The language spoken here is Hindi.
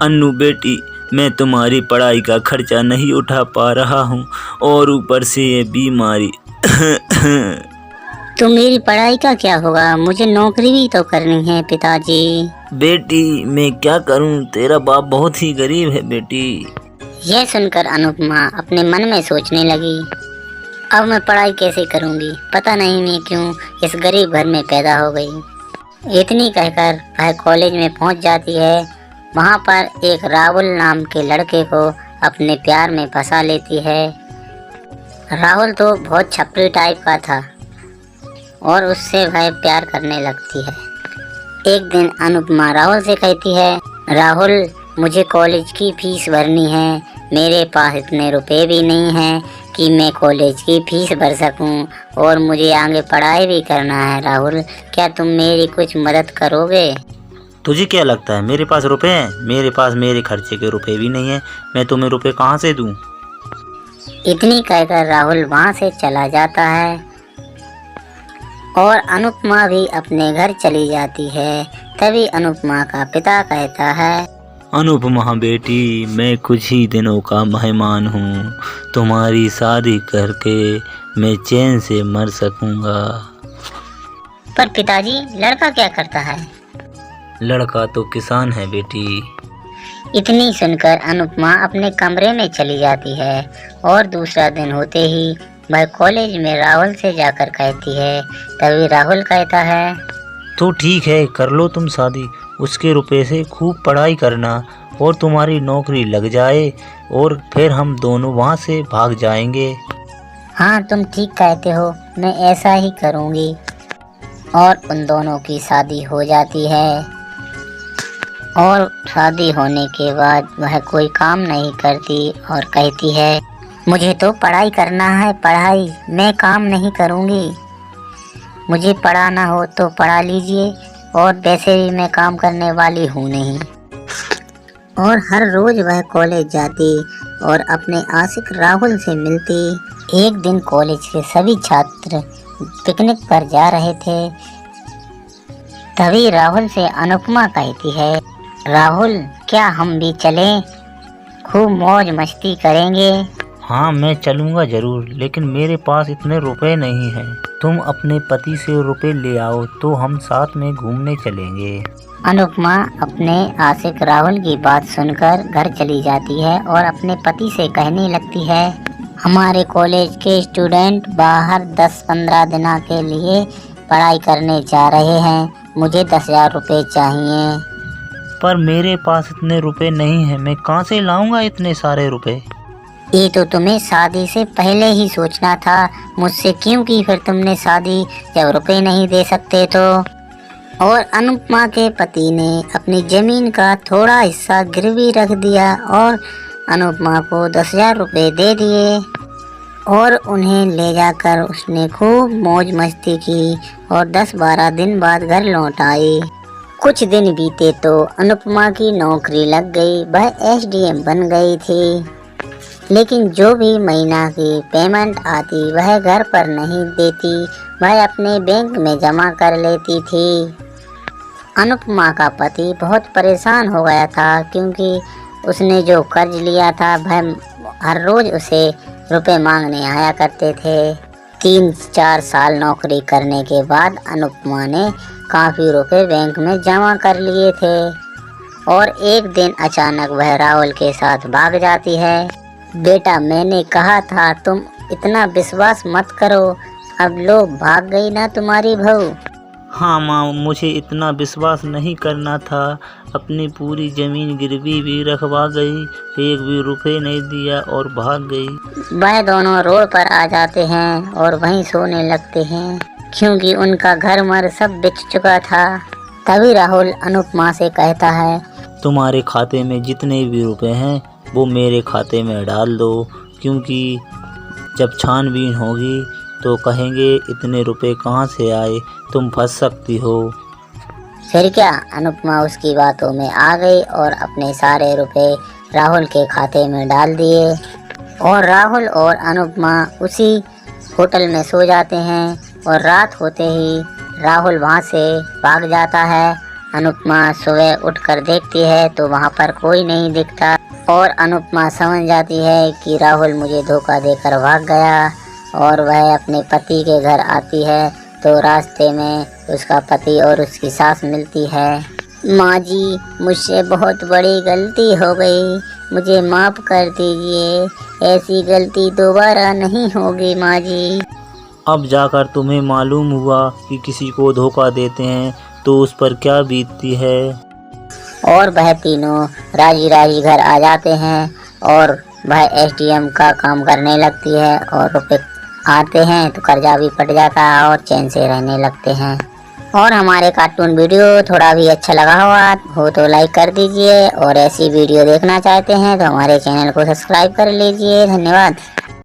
अन्नू बेटी, मैं तुम्हारी पढ़ाई का खर्चा नहीं उठा पा रहा हूँ और ऊपर से ये बीमारी। तो मेरी पढ़ाई का क्या होगा? मुझे नौकरी भी तो करनी है पिताजी। बेटी मैं क्या करूँ, तेरा बाप बहुत ही गरीब है बेटी। यह सुनकर अनुपमा अपने मन में सोचने लगी, अब मैं पढ़ाई कैसे करूंगी? पता नहीं मैं क्यों इस गरीब घर में पैदा हो गई। इतनी कहकर वह कॉलेज में पहुंच जाती है। वहां पर एक राहुल नाम के लड़के को अपने प्यार में फंसा लेती है। राहुल तो बहुत छपरी टाइप का था और उससे वह प्यार करने लगती है। एक दिन अनुपमा राहुल से कहती है, राहुल मुझे कॉलेज की फीस भरनी है, मेरे पास इतने रुपए भी नहीं हैं कि मैं कॉलेज की फीस भर सकूं और मुझे आगे पढ़ाई भी करना है। राहुल, क्या तुम मेरी कुछ मदद करोगे? तुझे क्या लगता है मेरे पास रुपए हैं? मेरे पास मेरे खर्चे के रुपए भी नहीं है, मैं तुम्हें रुपए कहाँ से दूं? इतनी कहकर राहुल वहाँ से चला जाता है और अनुपमा भी अपने घर चली जाती है। तभी अनुपमा का पिता कहता है, अनुपमा बेटी, मैं कुछ ही दिनों का मेहमान हूँ, तुम्हारी शादी करके मैं चैन से मर सकूँगा। पर पिताजी लड़का क्या करता है? लड़का तो किसान है बेटी। इतनी सुनकर अनुपमा अपने कमरे में चली जाती है और दूसरा दिन होते ही वह कॉलेज में राहुल से जाकर कहती है। तभी राहुल कहता है, तो ठीक है, कर लो तुम शादी, उसके रुपए से खूब पढ़ाई करना और तुम्हारी नौकरी लग जाए और फिर हम दोनों वहाँ से भाग जाएंगे। हाँ तुम ठीक कहते हो, मैं ऐसा ही करूँगी। और उन दोनों की शादी हो जाती है और शादी होने के बाद वह कोई काम नहीं करती और कहती है, मुझे तो पढ़ाई करना है, पढ़ाई, मैं काम नहीं करूँगी। मुझे पढ़ाना हो तो पढ़ा लीजिए और वैसे भी मैं काम करने वाली हूँ नहीं। और हर रोज वह कॉलेज जाती और अपने आशिक राहुल से मिलती। एक दिन कॉलेज के सभी छात्र पिकनिक पर जा रहे थे। तभी राहुल से अनुपमा कहती है, राहुल क्या हम भी चलें? खूब मौज मस्ती करेंगे। हाँ मैं चलूँगा जरूर, लेकिन मेरे पास इतने रुपए नहीं हैं। तुम अपने पति से रुपए ले आओ तो हम साथ में घूमने चलेंगे। अनुपमा अपने आशिक राहुल की बात सुनकर घर चली जाती है और अपने पति से कहने लगती है, हमारे कॉलेज के स्टूडेंट बाहर 10-15 दिन के लिए पढ़ाई करने जा रहे हैं, मुझे 10,000 रुपये चाहिए। पर मेरे पास इतने रुपए नहीं हैं, मैं कहाँ से लाऊंगा इतने सारे रुपए? ये तो तुम्हें शादी से पहले ही सोचना था। मुझसे क्यों की फिर तुमने शादी, जब रुपए नहीं दे सकते तो? और अनुपमा के पति ने अपनी जमीन का थोड़ा हिस्सा गिरवी रख दिया और अनुपमा को 10,000 रुपये दे दिए और उन्हें ले जाकर उसने खूब मौज मस्ती की और 10-12 दिन बाद घर लौट आई। कुछ दिन बीते तो अनुपमा की नौकरी लग गई, वह SDM बन गई थी। लेकिन जो भी महीना की पेमेंट आती वह घर पर नहीं देती, वह अपने बैंक में जमा कर लेती थी। अनुपमा का पति बहुत परेशान हो गया था क्योंकि उसने जो कर्ज लिया था वह हर रोज उसे रुपए मांगने आया करते थे। 3-4 साल नौकरी करने के बाद अनुपमा ने काफ़ी रुपए बैंक में जमा कर लिए थे और एक दिन अचानक वह राहुल के साथ भाग जाती है। बेटा मैंने कहा था तुम इतना विश्वास मत करो, अब लो भाग गई ना तुम्हारी बहू। हाँ माँ, मुझे इतना विश्वास नहीं करना था, अपनी पूरी ज़मीन गिरवी भी रखवा गई, एक भी रुपए नहीं दिया और भाग गई। वह दोनों रोड पर आ जाते हैं और वहीं सोने लगते हैं क्योंकि उनका घर मर सब बिक चुका था। तभी राहुल अनुपमा से कहता है, तुम्हारे खाते में जितने भी रुपए हैं वो मेरे खाते में डाल दो, क्योंकि जब छानबीन होगी तो कहेंगे इतने रुपए कहाँ से आए, तुम फंस सकती हो। फिर क्या, अनुपमा उसकी बातों में आ गई और अपने सारे रुपए राहुल के खाते में डाल दिए और राहुल और अनुपमा उसी होटल में सो जाते हैं। और रात होते ही राहुल वहाँ से भाग जाता है अनुपमा सुबह उठकर देखती है तो वहाँ पर कोई नहीं दिखता और अनुपमा समझ जाती है कि राहुल मुझे धोखा देकर भाग गया और वह अपने पति के घर आती है तो रास्ते में उसका पति और उसकी सास मिलती है। माँ जी, मुझसे बहुत बड़ी गलती हो गई, मुझे माफ़ कर दीजिए, ऐसी गलती दोबारा नहीं होगी माँ जी। अब जाकर तुम्हें मालूम हुआ कि किसी को धोखा देते हैं तो उस पर क्या बीतती है। और वह तीनों राजी राजी घर आ जाते हैं और वह एसडीएम का काम करने लगती है और रुपए आते हैं तो कर्जा भी पट जाता है और चैन से रहने लगते हैं। और हमारे कार्टून वीडियो थोड़ा भी अच्छा लगा हो तो लाइक कर दीजिए और ऐसी वीडियो देखना चाहते हैं तो हमारे चैनल को सब्सक्राइब कर लीजिए। धन्यवाद।